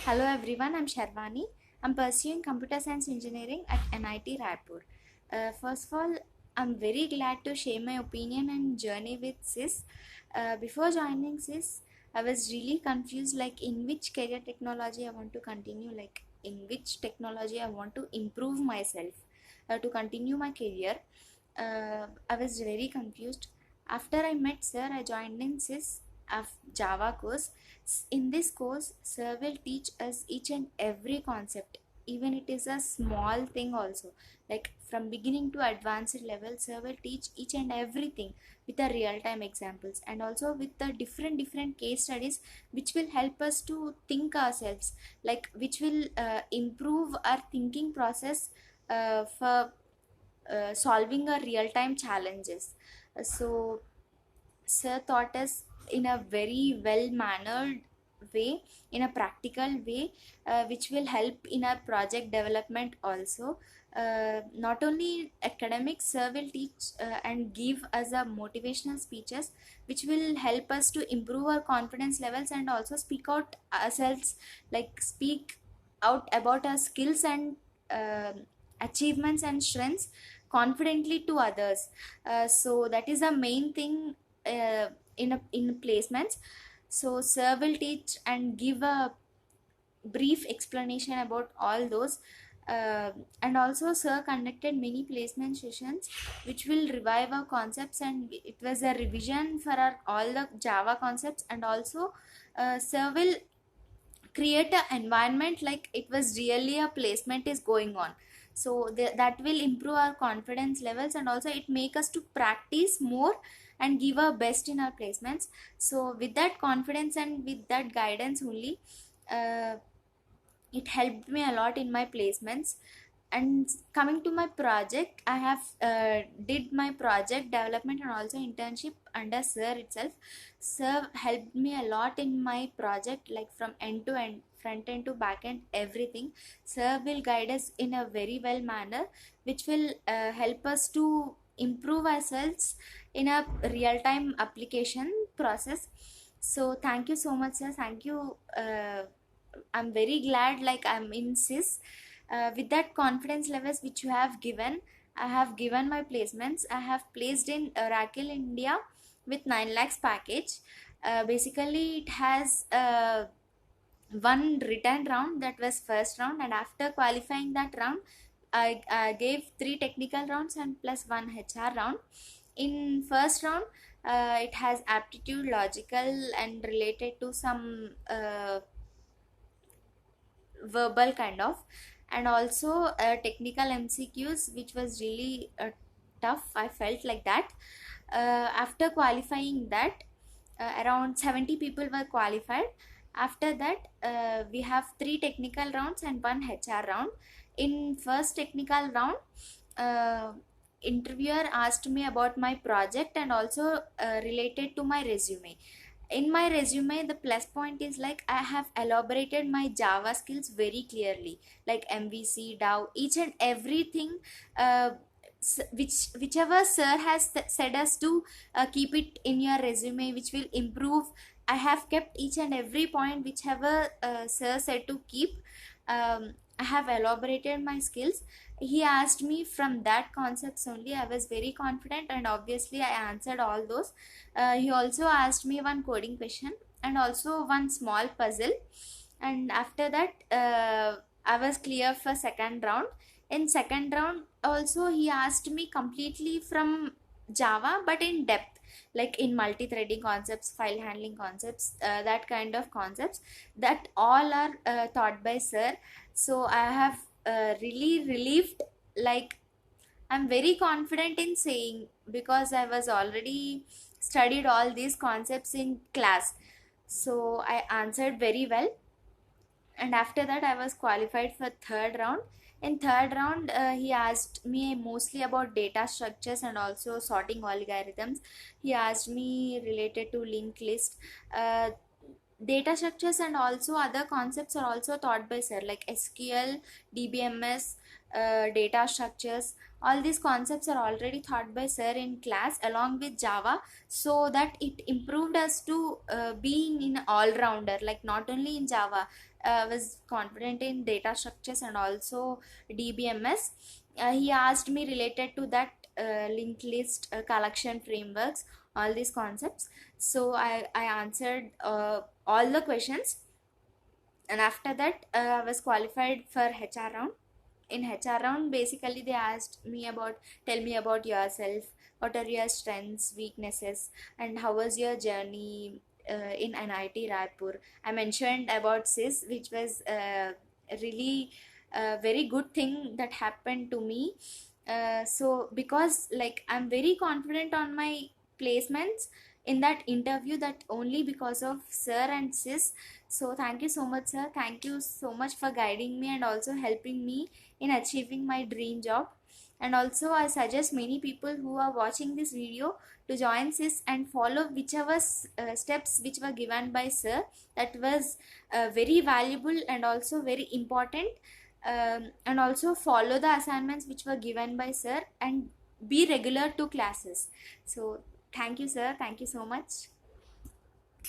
Hello everyone, I'm Sharvani. I'm pursuing computer science engineering at NIT Raipur. First of all, I'm very glad to share my opinion and journey with SIS. Before joining SIS, I was really confused like in which career technology I want to continue, like in which technology I want to improve myself to continue my career. I was very confused. After I met Sir, I joined in SIS of Java course. In this course, Sir will teach us each and every concept, even it is a small thing also. Like from beginning to advanced level, Sir will teach each and everything with the real-time examples and also with the different case studies, which will help us to think ourselves, like which will improve our thinking process for solving a real-time challenges. So Sir taught us in a very well mannered way, in a practical way, which will help in our project development also. Not only academics, Sir will teach and give us a motivational speeches which will help us to improve our confidence levels and also speak out ourselves, like speak out about our skills and uh, achievements and strengths confidently to others. So that is the main thing in placements. So Sir will teach and give a brief explanation about all those. And also Sir conducted many placement sessions which will revive our concepts, and it was a revision for our all the Java concepts. And also Sir will create an environment like it was really a placement is going on. So that will improve our confidence levels and also it make us to practice more and give our best in our placements. So with that confidence and with that guidance only, uh, it helped me a lot in my placements. And coming to my project, I have did my project development and also internship under Sir itself. Sir helped me a lot in my project, like from end to end, front end to back end, everything. Sir will guide us in a very well manner, which will help us to improve ourselves in a real time application process. So thank you so much, sir. Thank you. I'm very glad like I'm in SIS. With that confidence levels which you have given, I have given my placements. I have placed in Oracle India with 9 lakhs package. Basically, it has one written round, that was first round, and after qualifying that round, I gave three technical rounds and plus one HR round. In first round, it has aptitude, logical, and related to some verbal kind of, and also technical MCQs which was really tough, I felt like that. After qualifying that, around 70 people were qualified. After that, we have three technical rounds and one HR round. In first technical round, uh, interviewer asked me about my project and also related to my resume. In my resume, the plus point is like I have elaborated my Java skills very clearly, like MVC, DAO, each and everything, uh, whichever Sir has said us to keep it in your resume, which will improve. I have kept each and every point whichever Sir said to keep. I have elaborated my skills. He asked me from that concepts only. I was very confident and obviously I answered all those. He also asked me one coding question and also one small puzzle. And after that, I was clear for second round. In second round, also he asked me completely from Java, but in depth, like in multi-threading concepts, file handling concepts, that kind of concepts, that all are taught by Sir. So I have really relieved, like I'm very confident in saying, because I was already studied all these concepts in class. So I answered very well. And after that, I was qualified for third round. In third round, he asked me mostly about data structures and also sorting algorithms. He asked me related to linked list. Data structures and also other concepts are also taught by Sir, like SQL, DBMS, data structures. All these concepts are already taught by sir in class along with Java, so that it improved us to being in all-rounder, like not only in Java, was confident in data structures and also DBMS. He asked me related to that linked list collection frameworks, all these concepts. So I answered all the questions, and after that I was qualified for HR round. In HR round, basically they asked me about, tell me about yourself, what are your strengths, weaknesses, and how was your journey in NIT Raipur. I mentioned about SIS, which was really a very good thing that happened to me. So because like I'm very confident on my placements in that interview, that only because of sir and sis. So thank you so much, sir. Thank you so much for guiding me and also helping me in achieving my dream job. And also I suggest many people who are watching this video to join SIS and follow whichever steps which were given by sir. That was very valuable and also very important. And also follow the assignments which were given by sir and be regular to classes. So thank you, sir. Thank you so much.